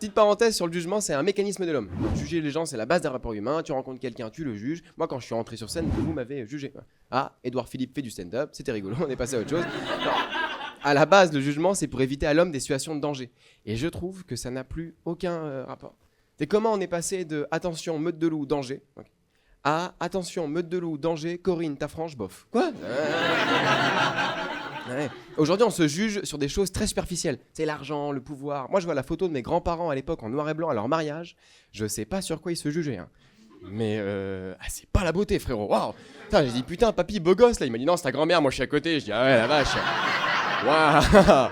Petite parenthèse sur le jugement, c'est un mécanisme de l'homme. Juger les gens, c'est la base d'un rapport humain. Tu rencontres quelqu'un, tu le juges. Moi, quand je suis rentré sur scène, vous m'avez jugé. Ah, Édouard Philippe fait du stand-up, c'était rigolo, on est passé à autre chose. Non. À la base, le jugement, c'est pour éviter à l'homme des situations de danger. Et je trouve que ça n'a plus aucun rapport. C'est comment on est passé de attention, meute de loup, danger, à attention, meute de loup, danger, Corinne, ta frange, bof. Quoi Ouais. Aujourd'hui, on se juge sur des choses très superficielles. C'est l'argent, le pouvoir. Moi, je vois la photo de mes grands-parents à l'époque en noir et blanc à leur mariage. Je sais pas sur quoi ils se jugeaient. Hein. Mais c'est pas la beauté, frérot. Waouh. J'ai dit putain, papy, beau gosse là. Il m'a dit non, c'est ta grand-mère. Moi, je suis à côté. Je dis ah ouais, la vache. Waouh.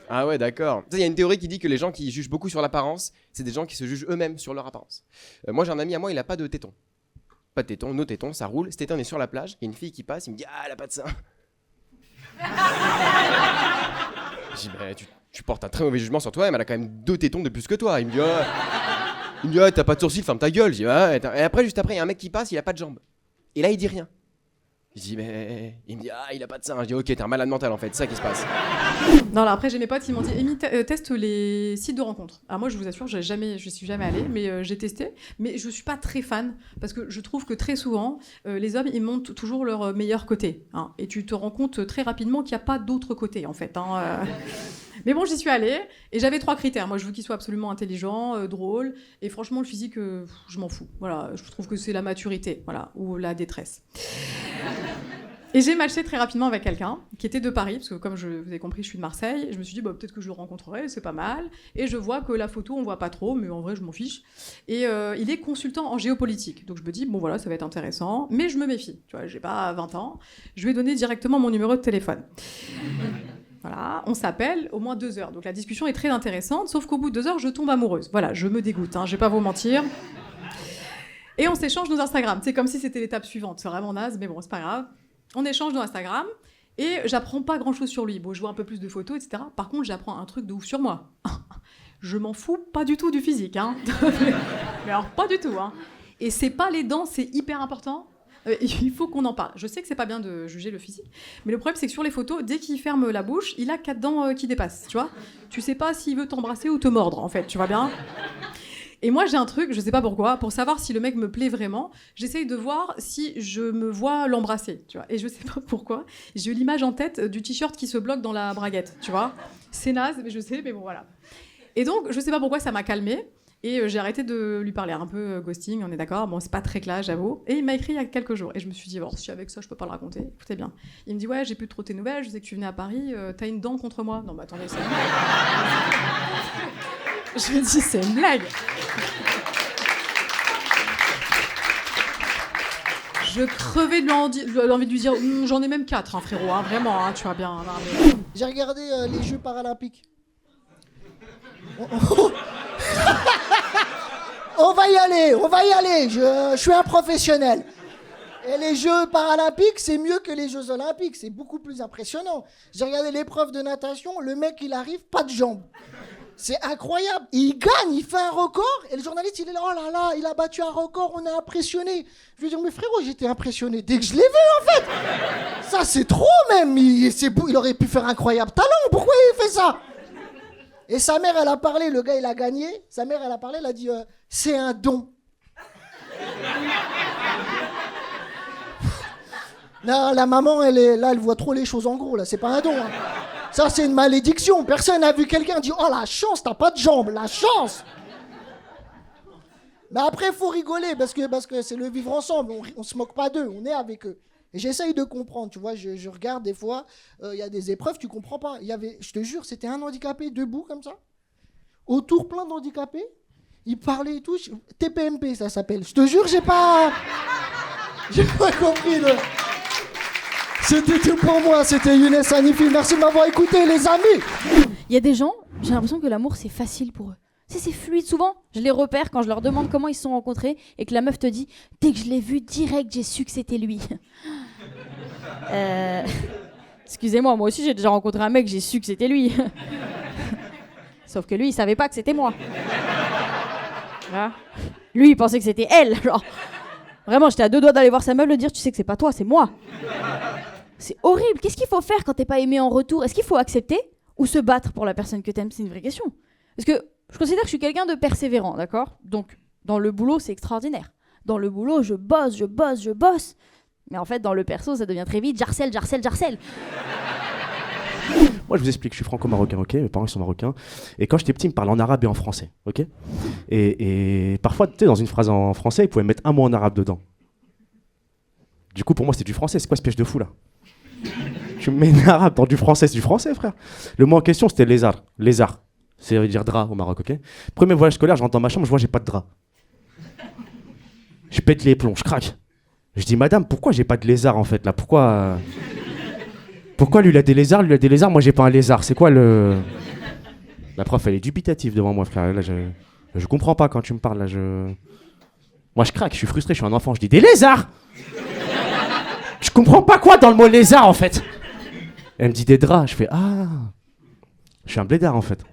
Ah ouais, d'accord. Il y a une théorie qui dit que les gens qui jugent beaucoup sur l'apparence, c'est des gens qui se jugent eux-mêmes sur leur apparence. Moi, j'ai un ami à moi, il a pas de tétons. Pas de tétons, nos tétons, ça roule. Cet été, on est sur la plage. Il y a une fille qui passe, il me dit ah, elle a pas de sein. Je dis bah, tu portes un très mauvais jugement sur toi-même, elle a quand même 2 tétons de plus que toi. Il me dit t'as pas de sourcils, ferme ta gueule. Je dis ouais. Et après, juste après, il y a un mec qui passe, il a pas de jambes. Et là, il dit rien. Je dis mais il me dit ah, il a pas de sein. Je dis ok, t'es un malade mental en fait, c'est ça qui se passe. Non, là, après, j'ai mes potes, ils m'ont dit Amy, teste les sites de rencontres. Alors moi, je vous assure, je suis jamais allée, mais j'ai testé. Mais je suis pas très fan parce que je trouve que très souvent, les hommes, ils montrent toujours leur meilleur côté. Hein, et tu te rends compte très rapidement qu'il n'y a pas d'autre côté, en fait. Hein, Mais bon, j'y suis allée et j'avais 3 critères. Moi, je veux qu'il soit absolument intelligent, drôle. Et franchement, le physique, je m'en fous. Voilà, je trouve que c'est la maturité, voilà, ou la détresse. Et j'ai matché très rapidement avec quelqu'un qui était de Paris, parce que comme vous avez compris, je suis de Marseille. Je me suis dit, peut-être que je le rencontrerai, c'est pas mal. Et je vois que la photo, on voit pas trop, mais en vrai, je m'en fiche. Et il est consultant en géopolitique. Donc je me dis, bon voilà, ça va être intéressant. Mais je me méfie, tu vois, j'ai pas 20 ans. Je lui ai donné directement mon numéro de téléphone. Voilà, on s'appelle au moins 2 heures. Donc la discussion est très intéressante, sauf qu'au bout de 2 heures, je tombe amoureuse. Voilà, je me dégoûte, hein, je vais pas vous mentir. Et on s'échange nos Instagram. C'est comme si c'était l'étape suivante. C'est vraiment naze, mais bon, c'est pas grave. On échange nos Instagram et j'apprends pas grand-chose sur lui. Bon, je vois un peu plus de photos, etc. Par contre, j'apprends un truc de ouf sur moi. Je m'en fous pas du tout du physique. Hein. Mais alors, pas du tout. Hein. Et c'est pas les dents, c'est hyper important. Il faut qu'on en parle. Je sais que c'est pas bien de juger le physique, mais le problème, c'est que sur les photos, dès qu'il ferme la bouche, il a 4 dents qui dépassent, tu vois. Tu sais pas s'il veut t'embrasser ou te mordre, en fait, tu vois bien. Et moi, j'ai un truc, je sais pas pourquoi, pour savoir si le mec me plaît vraiment, j'essaye de voir si je me vois l'embrasser, tu vois. Et je sais pas pourquoi, j'ai eu l'image en tête du t-shirt qui se bloque dans la braguette, tu vois. C'est naze, mais je sais, mais bon, voilà. Et donc, je sais pas pourquoi ça m'a calmée, et j'ai arrêté de lui parler, un peu ghosting, on est d'accord. Bon, c'est pas très clair, j'avoue. Et il m'a écrit il y a quelques jours, et je me suis dit, bon, si avec ça, je peux pas le raconter, écoutez bien. Il me dit, ouais, j'ai plus trop tes nouvelles, je sais que tu venais à Paris, t'as une dent contre moi. Non, mais attendez, c'est... Je me dis, c'est une blague. Je crevais de l'envie de lui dire, j'en ai même 4, hein, frérot, hein, vraiment, hein, tu vois bien. Hein, mais... J'ai regardé les Jeux paralympiques. On va y aller, je suis un professionnel. Et les Jeux paralympiques, c'est mieux que les Jeux olympiques, c'est beaucoup plus impressionnant. J'ai regardé l'épreuve de natation, le mec, il arrive, pas de jambes. C'est incroyable. Il gagne, il fait un record. Et le journaliste, il est là, oh là là, il a battu un record, on est impressionné. Je lui dis, mais frérot, j'étais impressionné dès que je l'ai vu, en fait. Ça, c'est trop, même. Il aurait pu faire incroyable talent. Pourquoi il fait ça? Et sa mère, elle a parlé, le gars, il a gagné. Sa mère, elle a parlé, elle a dit, c'est un don. Non, la maman, elle voit trop les choses en gros, là. C'est pas un don, hein. Ça, c'est une malédiction. Personne n'a vu quelqu'un dire « Oh, la chance, t'as pas de jambes, la chance !» Mais après, il faut rigoler parce que c'est le vivre ensemble. On se moque pas d'eux, on est avec eux. Et j'essaye de comprendre, tu vois. Je regarde des fois, il y a des épreuves, tu comprends pas. Je te jure, c'était un handicapé debout comme ça. Autour, plein d'handicapés. Il parlait et tout. TPMP, ça s'appelle. Je te jure, j'ai pas compris le... C'était tout pour moi, c'était Younes Hanifi. Merci de m'avoir écouté, les amis. Il y a des gens, j'ai l'impression que l'amour, c'est facile pour eux. C'est fluide. Souvent, je les repère quand je leur demande comment ils se sont rencontrés et que la meuf te dit « Dès que je l'ai vu, direct, j'ai su que c'était lui. » Excusez-moi, moi aussi, j'ai déjà rencontré un mec, j'ai su que c'était lui. Sauf que lui, il savait pas que c'était moi. Voilà. Lui, il pensait que c'était elle. Genre, vraiment, j'étais à 2 doigts d'aller voir sa meuf, lui dire « Tu sais que c'est pas toi, c'est moi. » C'est horrible. Qu'est-ce qu'il faut faire quand t'es pas aimé en retour? Est-ce qu'il faut accepter ou se battre pour la personne que t'aimes? C'est une vraie question. Parce que Je considère que je suis quelqu'un de persévérant, d'accord? Donc, dans le boulot, c'est extraordinaire. Dans le boulot, je bosse. Mais en fait, dans le perso, ça devient très vite j'harcèle. Moi, je vous explique, je suis franco-marocain, ok? Mes parents ils sont marocains. Et quand j'étais petit, ils me parlaient en arabe et en français, ok? Et parfois, tu sais, dans une phrase en français, ils pouvaient mettre un mot en arabe dedans. Du coup, pour moi, c'était du français. C'est quoi ce piège de fou, là? Tu me mets en arabe dans du français, c'est du français, frère. Le mot en question, c'était lézard. Lézard. C'est veut dire drap au Maroc, ok? Premier voyage scolaire, je rentre dans ma chambre, je vois, j'ai pas de drap. Je pète les plombs, je craque. Je dis, madame, pourquoi j'ai pas de lézard, en fait, là? Pourquoi lui, il a des lézards, moi, j'ai pas un lézard. C'est quoi le... La prof, elle est dubitative devant moi, frère. Là, je comprends pas quand tu me parles, là, Moi, je craque, je suis frustré, je suis un enfant, je dis, des lézards! Je comprends pas quoi dans le mot lézard, en fait. Elle me dit des draps, je fais, ah... Je suis un blédard, en fait.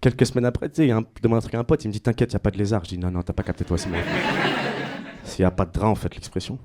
Quelques semaines après, tu sais, je demande un truc à un pote, il me dit, t'inquiète, y a pas de lézard. Je dis, non, t'as pas capté toi, c'est moi. S'il y a pas de drap, en fait, l'expression.